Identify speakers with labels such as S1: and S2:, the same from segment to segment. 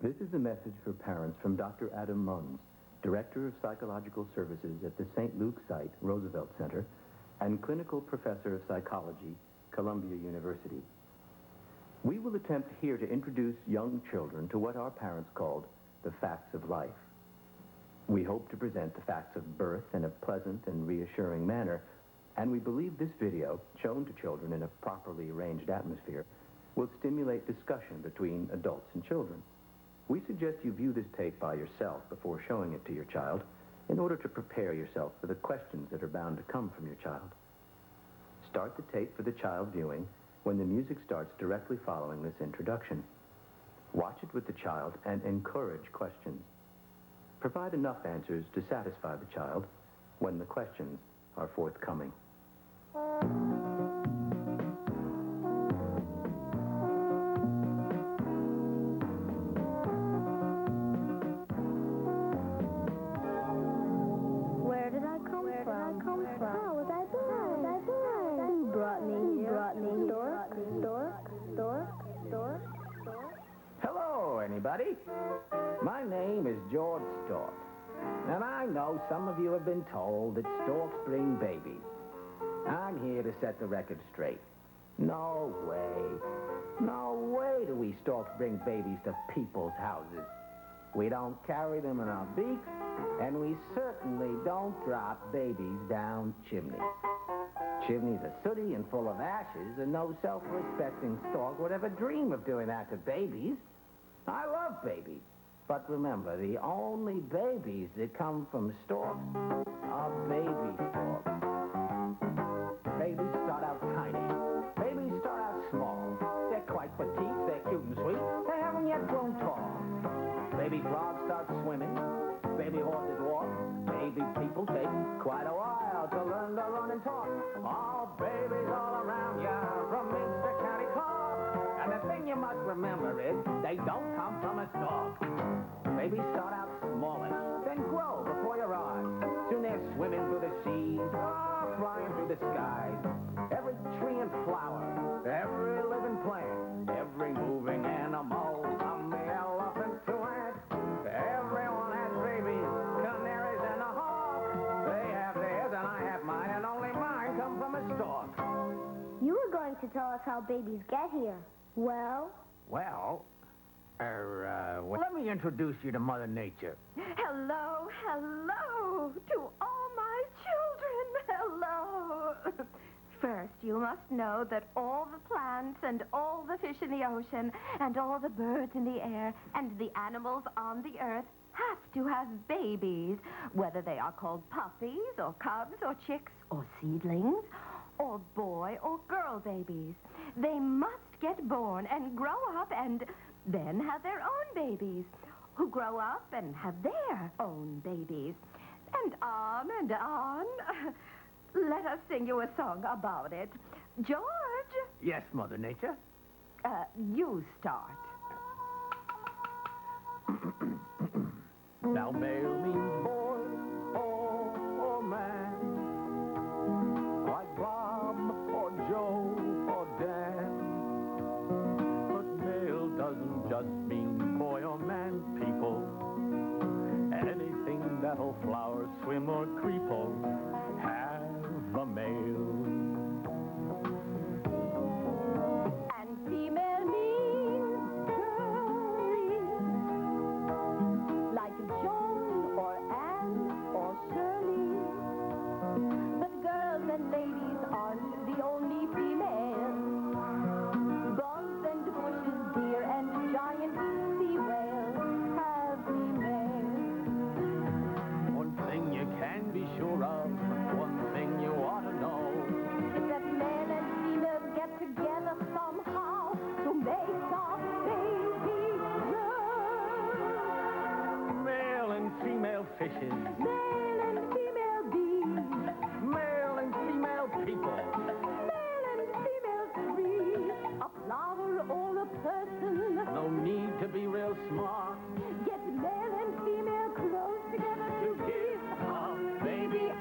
S1: This is a message for parents from Dr. Adam Munns, Director of Psychological Services at the St. Luke's Site, Roosevelt Center, and Clinical Professor of Psychology, Columbia University. We will attempt here to introduce young children to what our parents called the facts of life. We hope to present the facts of birth in a pleasant and reassuring manner, and we believe this video, shown to children in a properly arranged atmosphere, will stimulate discussion between adults and children. We suggest you view this tape by yourself before showing it to your child in order to prepare yourself for the questions that are bound to come from your child. Start the tape for the child viewing when the music starts directly following this introduction. Watch it with the child and encourage questions. Provide enough answers to satisfy the child when the questions are forthcoming.
S2: Hello, anybody. My name is George Stork, and I know some of you have been told that storks bring babies. I'm here to set the record straight. No way do we storks bring babies to people's houses. We don't carry them in our beaks, and we certainly don't drop babies down chimneys. Chimneys are sooty and full of ashes, and no self-respecting stork would ever dream of doing that to babies. I love babies, but remember, the only babies that come from storks are baby storks. Babies start out tiny. Babies start out small. They're quite petite, they're cute and sweet. They haven't yet grown tall. Baby frogs start swimming. Baby horses walk. Baby people take quite a while to learn to run and talk. All babies all around ya from Inkster County Park. And the thing you must remember is they don't come from a stork. Babies start out smallish, then grow before your eyes. Soon they're swimming through the seas, or flying through the skies. Every tree and flower, every living plant, every moving animal, from the elephant to ant. Everyone has babies, canaries and a hawk. They have theirs and I have mine, and only mine come from a stork.
S3: You were going to tell us how babies get here. Well,
S2: let me introduce you to Mother Nature.
S4: Hello, hello to all my children. Hello. First, you must know that all the plants and all the fish in the ocean and all the birds in the air and the animals on the earth have to have babies, whether they are called puppies or cubs or chicks or seedlings or boy or girl babies. They must get born and grow up and then have their own babies, who grow up and have their own babies. And on and on. Let us sing you a song about it. George?
S2: Yes, Mother Nature.
S4: You start.
S2: Now male means boy or man, like Bob or Joe or Dan. But male doesn't just mean boy or man, people. Anything that'll flower, swim, or creeple, have a male.
S4: And female means girlie, like Joan or Anne or Shirley. But girls and ladies aren't the only females. Bugs and bushes, deer and giant sea whales have females.
S2: One thing you can be sure of, one thing you ought to know,
S4: Is that male and female get together somehow to make a baby girl.
S2: male and female fishes,
S4: Male and female bees,
S2: male and female people.
S4: male and female trees, a flower or a person.
S2: No need to be real smart
S4: Get male and female close together to give
S2: a baby a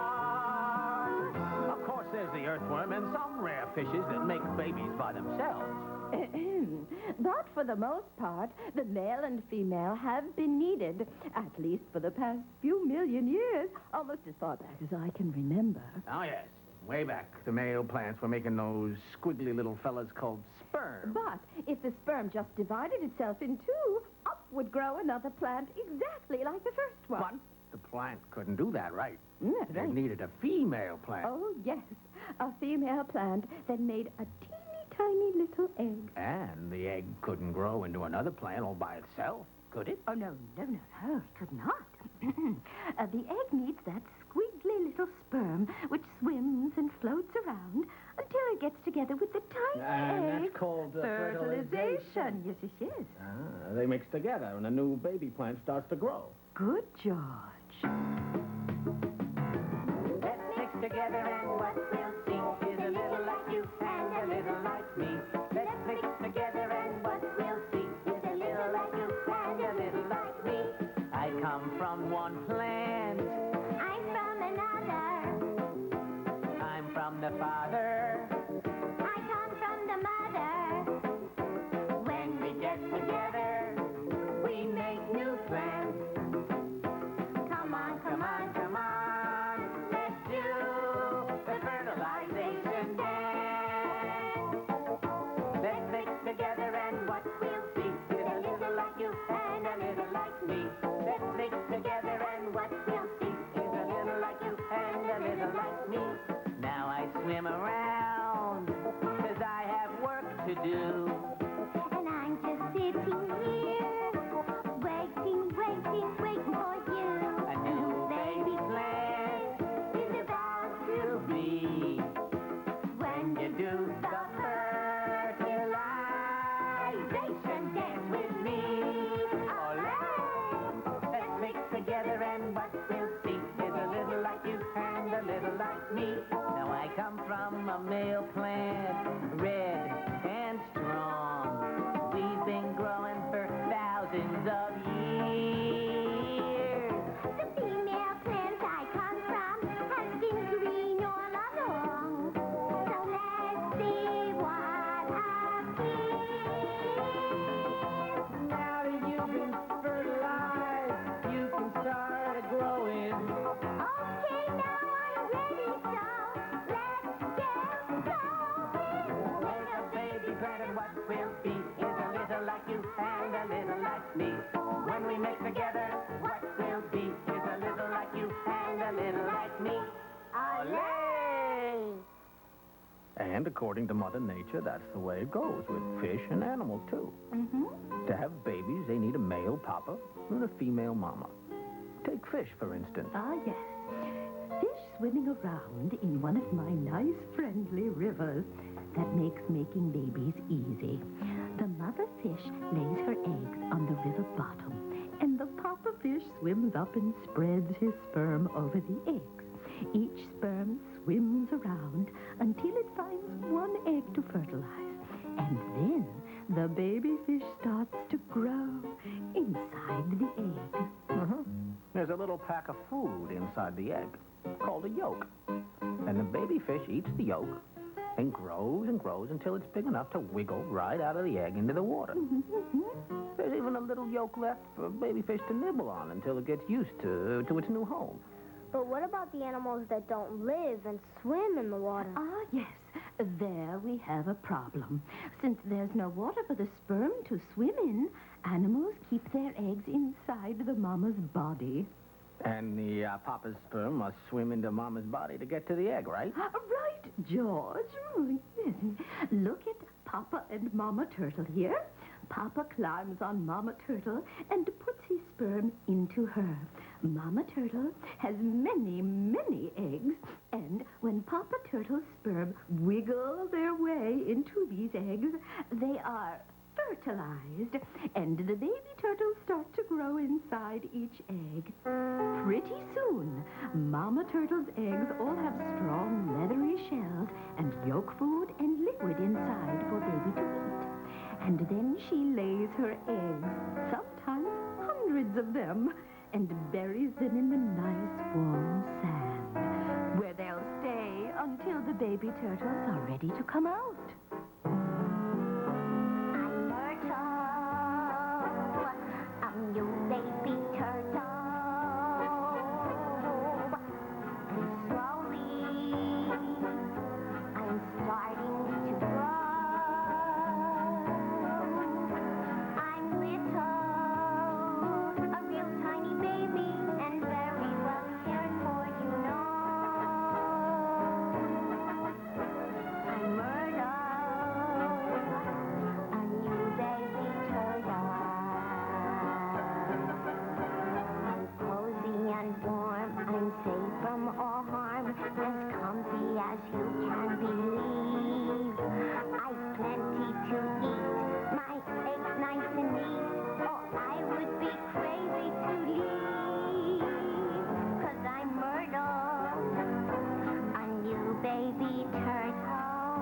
S2: start. Of course, there's the earthworm and some rare fishes that make babies by themselves.
S4: But for the most part, the male and female have been needed, at least for the past few million years, almost as far back as I can remember.
S2: Oh, yes. Way back, the male plants were making those squiggly little fellas called sperm.
S4: But if the sperm just divided itself in two, up would grow another plant exactly like the first one.
S2: What? The plant couldn't do that, right?
S4: That's
S2: They
S4: right.
S2: needed a female plant.
S4: Oh, yes. A female plant that made a teeny tiny little egg.
S2: And the egg couldn't grow into another plant all by itself, could it?
S4: Oh, no, it could not. The egg needs that squiggly little sperm which swims and floats around until it gets together with the tiny
S2: And
S4: egg.
S2: that's called
S4: fertilization. Yes.
S2: Ah, they mix together and a new baby plant starts to grow.
S4: Good, George.
S2: Let's mix together and what we'll see is a little like you and a little like me. Let's mix together and what we'll see is a little like you and a little like me. I come from one plant.
S3: I'm from another.
S2: I'm from the father.
S3: I come from the mother.
S2: When we get together, we make new plants.
S3: Come on,
S2: Come on, come on, let's do the fertilization dance. Let's mix together and what we'll see is a little like you and a little like me. Let's mix together and what we'll see is a little like you and a little like me. Now I swim around, 'cause I have work to do.
S3: And I'm just sitting here, waiting for you.
S2: A new baby plant is about to be. When you do the fertilization dance with me. Olé! Let's mix together and what we'll see is a little like you and a little like me. Now I come from a male plant, red and strong. We've been growing for thousands of years.
S3: The female plants I come from have been green all along. So let's see what appears.
S2: Now that you've been fertilized, you can start growing.
S3: Okay, now I'm ready, so let's get going.
S2: Make a baby plant and what will be is a little like you and a little like me. When we mix together, what will be is a little like you and a little like me. Olé! And according to Mother Nature, that's the way it goes with fish and animals, too.
S4: Mm-hmm.
S2: To have babies, they need a male papa and a female mama. Take fish, for instance.
S4: Ah, yes. Fish swimming around in one of my nice, friendly rivers. That makes making babies easy. The mother fish lays her eggs on the river bottom, and the papa fish swims up and spreads his sperm over the eggs. Each sperm swims around until it finds one egg to fertilize. And then the baby fish starts to grow inside the egg.
S2: There's a little pack of food inside the egg called a yolk. And the baby fish eats the yolk and grows until it's big enough to wiggle right out of the egg into the water. There's even a little yolk left for baby fish to nibble on until it gets used to its new home.
S3: But what about the animals that don't live and swim in the water?
S4: Ah, yes. There we have a problem. Since there's no water for the sperm to swim in, animals keep their eggs inside the mama's body.
S2: And the papa's sperm must swim into mama's body to get to the egg, right?
S4: Right, George. Yes. Look at Papa and Mama Turtle here. Papa climbs on Mama Turtle and puts his sperm into her. Mama Turtle has many, many eggs, and when Papa Turtle's sperm wiggle their way into these eggs, they are fertilized, and the baby turtles start to grow inside each egg. Pretty soon, Mama Turtle's eggs all have strong, leathery shells and yolk food and liquid inside for baby to eat. And then she lays her eggs, sometimes hundreds of them, and buries them in the nice warm sand, where they'll stay until the baby turtles are ready to come out.
S3: to eat my eggs nice and neat, or I would be crazy to leave. 'Cause I'm Myrtle, a new baby turtle.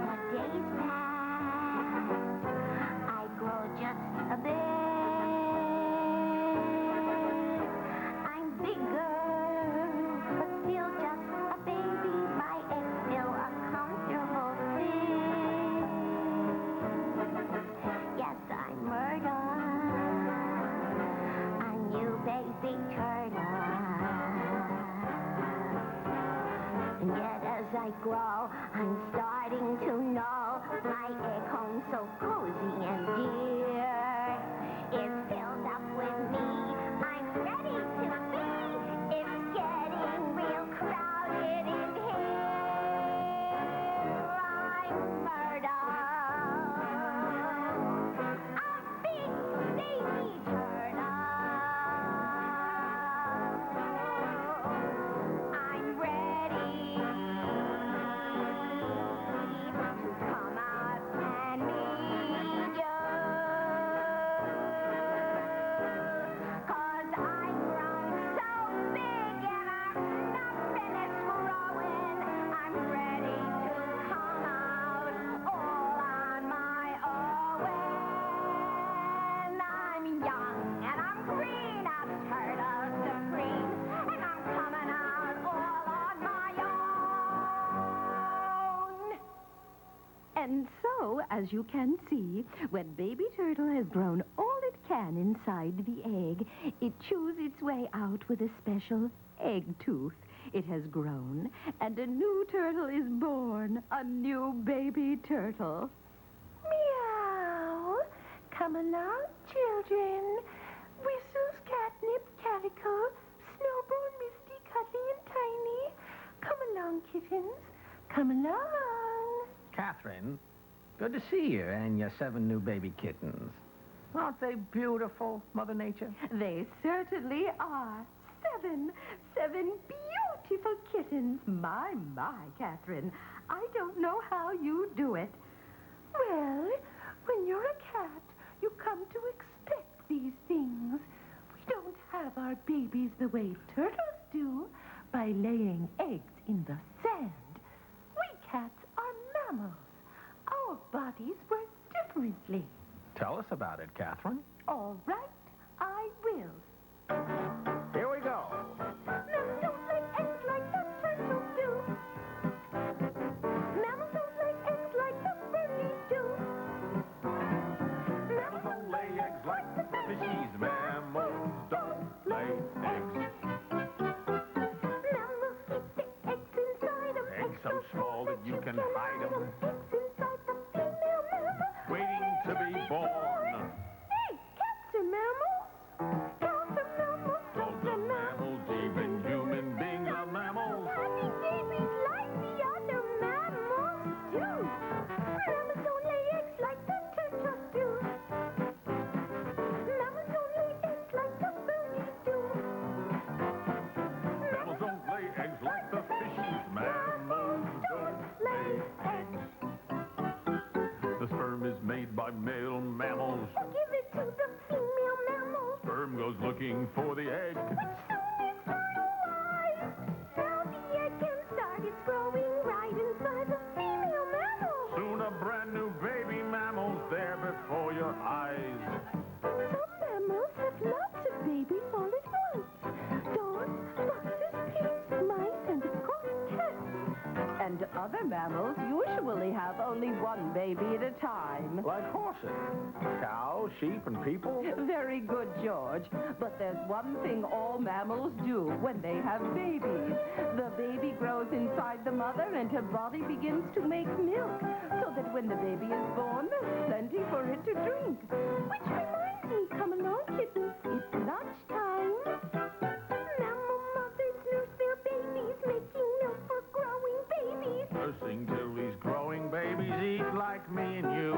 S3: The days pass, I grow just a bit. I'm bigger, but still just a baby. My egg's still a comfortable fit. Yes, I'm Myrtle, a new baby turtle. And yet as I grow, I'm starting to know my egg home so cozy and dear. It's filled up with me. I'm ready to be. It's getting real crowded in here. I'm Myrtle, a big baby turtle. I'm ready to come out and meet you. 'Cause I've grown so big and I'm not finished growing. I'm ready to come out all on my own. I'm young and I'm green, I'm turtle supreme, and I'm coming out all on my own.
S4: And so, as you can see, when baby turtle has grown all it can inside the egg, it chews its way out with a special egg tooth. It has grown, and a new turtle is born, a new baby turtle. Meow. Come along, children. Whistles, Catnip, Calico, Snowball, Misty, Cuddly, and Tiny. Come along, kittens. Come along.
S2: Catherine, good to see you and your 7 new baby kittens. Aren't they beautiful, Mother Nature?
S4: They certainly are. 7 beautiful kittens. My, Catherine. I don't know how you do it. Well, when you're a cat, you come to expect these things. We don't have our babies the way turtles do, by laying eggs in the sand. We cats are mammals. Our bodies work differently.
S2: Tell us about it, Catherine.
S4: All right, I will.
S2: Here we go.
S4: Mammals don't lay eggs like the turtles do. Mammals don't lay eggs like the birdies do.
S5: Mammals don't lay eggs like the fishies. Mammals don't lay eggs.
S3: Mammals keep the eggs inside them.
S5: Eggs so small that you can hide them,
S3: Eggs inside the female mammal.
S5: waiting to be born.
S4: Hey, cats are mammals. Cats are mammals.
S5: Dogs are mammals, even human beings are mammals.
S3: Having babies like the other mammals do. Mammals don't lay eggs like the turtles do. Mammals don't lay eggs like the birdies do.
S5: Mammals don't lay eggs like the fishies. Mammals don't lay eggs. The sperm is made by male mammals.
S3: Give it to the female mammals.
S5: Sperm goes looking for the egg.
S3: Which soon is fertilized. Now the egg can start its growing right inside the female mammal.
S5: Soon a brand new baby mammal's there before your eyes.
S4: Some mammals have lots of babies all at once. Dogs, foxes, pigs, mice, and of course cats. And other mammals usually have only one baby at a time.
S2: Like horses, cows, sheep, and people.
S4: Very good, George. But there's one thing all mammals do when they have babies. The baby grows inside the mother and her body begins to make milk, so that when the baby is born, there's plenty for it to drink. Which reminds me, come along, kittens. It's lunchtime.
S3: Mammal mothers nurse their babies, making milk for growing babies.
S5: Nursing till these growing babies eat like me and you.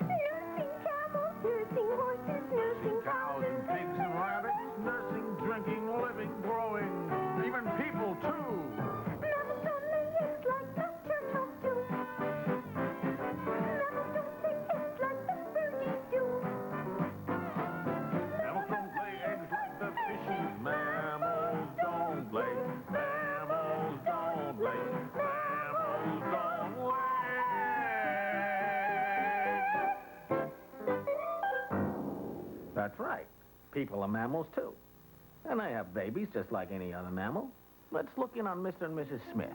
S3: Nursing camels, nursing horses, nursing
S5: Cows and pigs and rabbits, nursing, drinking, living, growing, even people too.
S3: Mammals don't lay eggs like the turtles do.
S2: That's right. People are mammals, too. And they have babies just like any other mammal. Let's look in on Mr. and Mrs. Smith.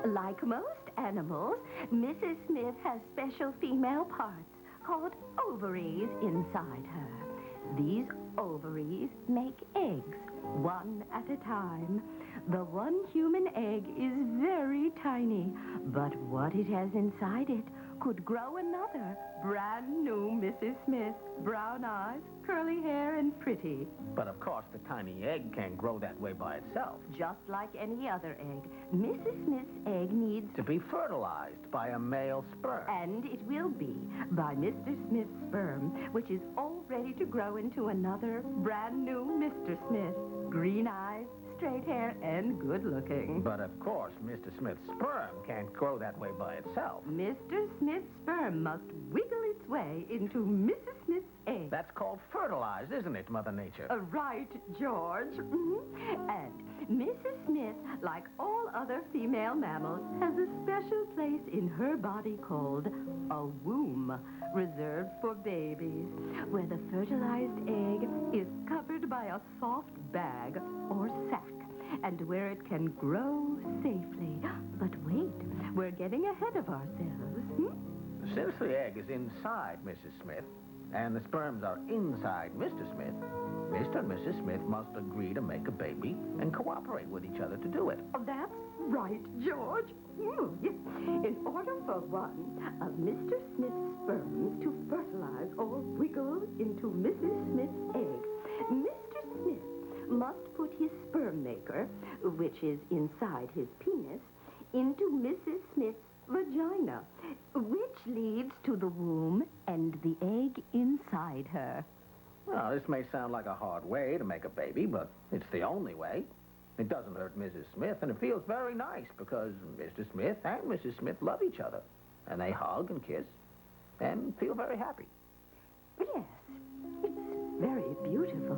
S4: Like most animals, Mrs. Smith has special female parts called ovaries inside her. These ovaries make eggs, one at a time. The one human egg is very tiny, but what it has inside it could grow another brand new Mrs. Smith. Brown eyes, curly hair, and pretty.
S2: But of course, the tiny egg can't grow that way by itself.
S4: Just like any other egg, Mrs. Smith's egg needs
S2: To be fertilized by a male sperm.
S4: and it will be by Mr. Smith's sperm, which is all ready to grow into another brand new Mr. Smith. Green eyes, straight hair, and good looking.
S2: But of course, Mr. Smith's sperm can't grow that way by itself.
S4: Mr. Smith's sperm must wiggle its way into Mrs. Smith's egg.
S2: That's called fertilized, isn't it, Mother Nature?
S4: Right, George. And Mrs. Smith, like all other female mammals, has a special place in her body called a womb, reserved for babies, where the fertilized egg is covered by a soft bag or sac, and where it can grow safely. But wait, we're getting ahead of ourselves.
S2: Since the egg is inside Mrs. Smith, and the sperms are inside Mr. Smith, Mr. and Mrs. Smith must agree to make a baby and cooperate with each other to do it.
S4: Oh, that's right, George. Yes. In order for one of Mr. Smith's sperms to fertilize or wiggle into Mrs. Smith's egg, Mr. Smith must put his sperm maker, which is inside his penis, into Mrs. Smith's vagina, which leads to the womb and the egg inside her.
S2: Well, this may sound like a hard way to make a baby, but it's the only way. It doesn't hurt Mrs. Smith, and it feels very nice because Mr. Smith and Mrs. Smith love each other, and they hug and kiss and feel very happy.
S4: Yes, it's very beautiful.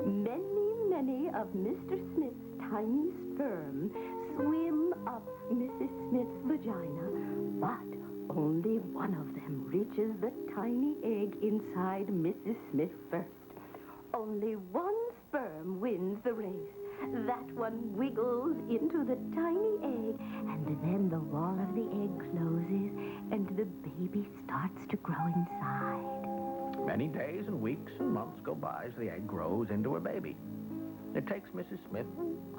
S4: Many of Mr. Smith's tiny sperm swim up Mrs. Smith's vagina, but only one of them reaches the tiny egg inside Mrs. Smith first. Only one sperm wins the race. That one wiggles into the tiny egg, and then the wall of the egg closes, and the baby starts to grow inside.
S2: Many days and weeks and months go by as the egg grows into a baby. It takes Mrs. Smith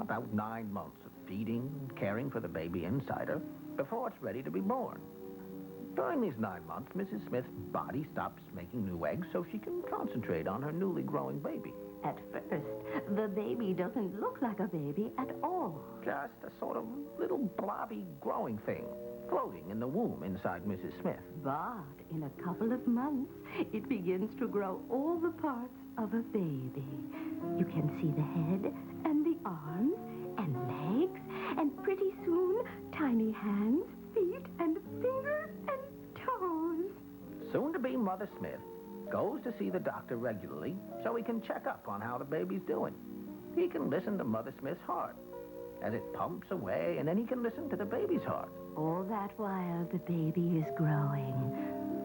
S2: about 9 months of feeding and caring for the baby inside her before it's ready to be born. During these 9 months, Mrs. Smith's body stops making new eggs so she can concentrate on her newly growing baby.
S4: At first, the baby doesn't look like a baby at all.
S2: Just a sort of little blobby growing thing floating in the womb inside Mrs. Smith.
S4: But in a couple of months, it begins to grow all the parts of a baby. You can see the head and the arms and legs, and pretty soon, tiny hands, feet, and fingers and toes.
S2: Soon-to-be Mother Smith goes to see the doctor regularly so he can check up on how the baby's doing. He can listen to Mother Smith's heart as it pumps away, and then he can listen to the baby's heart.
S4: All that while the baby is growing.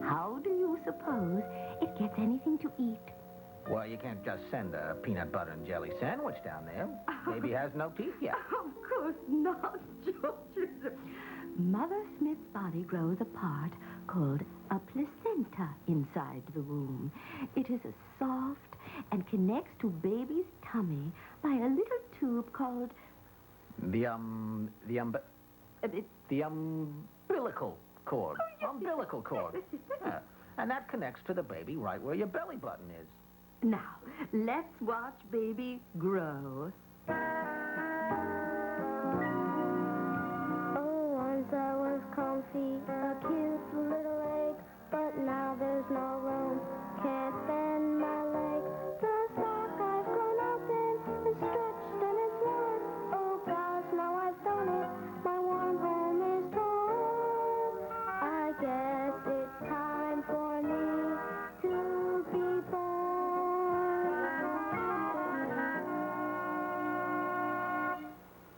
S4: How do you suppose it gets anything to eat?
S2: Well, you can't just send a peanut butter and jelly sandwich down there. Baby has no teeth yet.
S4: Of course not, George. Mother Smith's body grows a part called a placenta inside the womb. It is a soft and connects to baby's tummy by a little tube called
S2: The umbilical cord. Umbilical cord. Yeah. And that connects to the baby right where your belly button is.
S4: Now, let's watch baby grow.
S3: Oh, once I was comfy, a cute little egg, but now there's no room, can't bend my leg. The sock I've grown up in is stretched and it's worn. Oh gosh, now I've done it, my warm home is torn. I guess it's time for me to be born.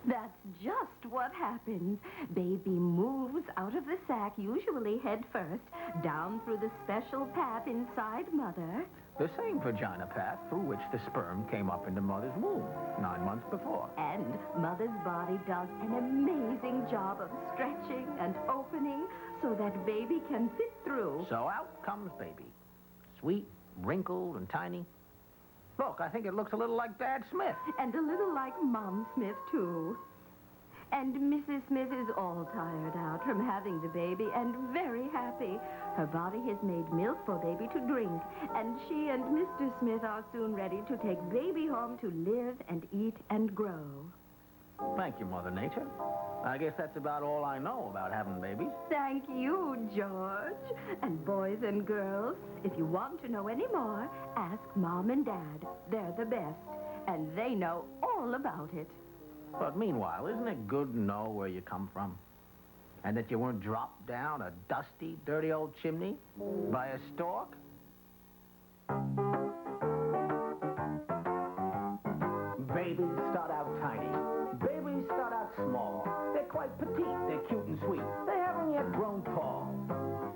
S4: That's just what happened. happens. Baby moves out of the sac, usually head first, down through the special path inside mother.
S2: The same vagina path through which the sperm came up into mother's womb 9 months before.
S4: And mother's body does an amazing job of stretching and opening so that baby can fit through.
S2: So out comes baby. Sweet, wrinkled, and tiny. Look, I think it looks a little like Dad Smith.
S4: And a little like Mom Smith, too. And Mrs. Smith is all tired out from having the baby and very happy. Her body has made milk for baby to drink, and she and Mr. Smith are soon ready to take baby home to live and eat and grow.
S2: Thank you, Mother Nature. I guess that's about all I know about having babies.
S4: Thank you, George. And boys and girls, if you want to know any more, ask Mom and Dad. They're the best, and they know all about it.
S2: But meanwhile, isn't it good to know where you come from? And that you weren't dropped down a dusty, dirty old chimney by a stork? Babies start out tiny. Babies start out small. They're quite petite. They're cute and sweet. They haven't yet grown tall.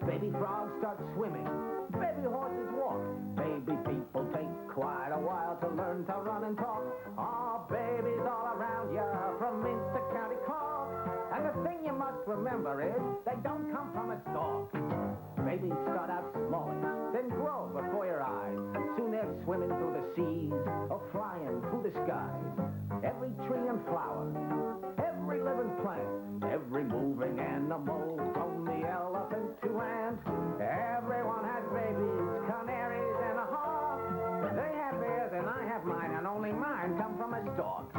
S2: Baby frogs start swimming. Baby horses walk. Baby people take quite a while to learn to run and talk. Oh, babies all around you from Minster County Cork. And the thing you must remember is they don't come from a stalk. Babies start out smallish, then grow before your eyes. Soon they're swimming through the seas or flying through the skies. Every tree and flower, every living plant, every moving animal, from the elephant to ant. Everyone has babies, canaries and a hawk. They have theirs and I have mine, and only mine come from a stork.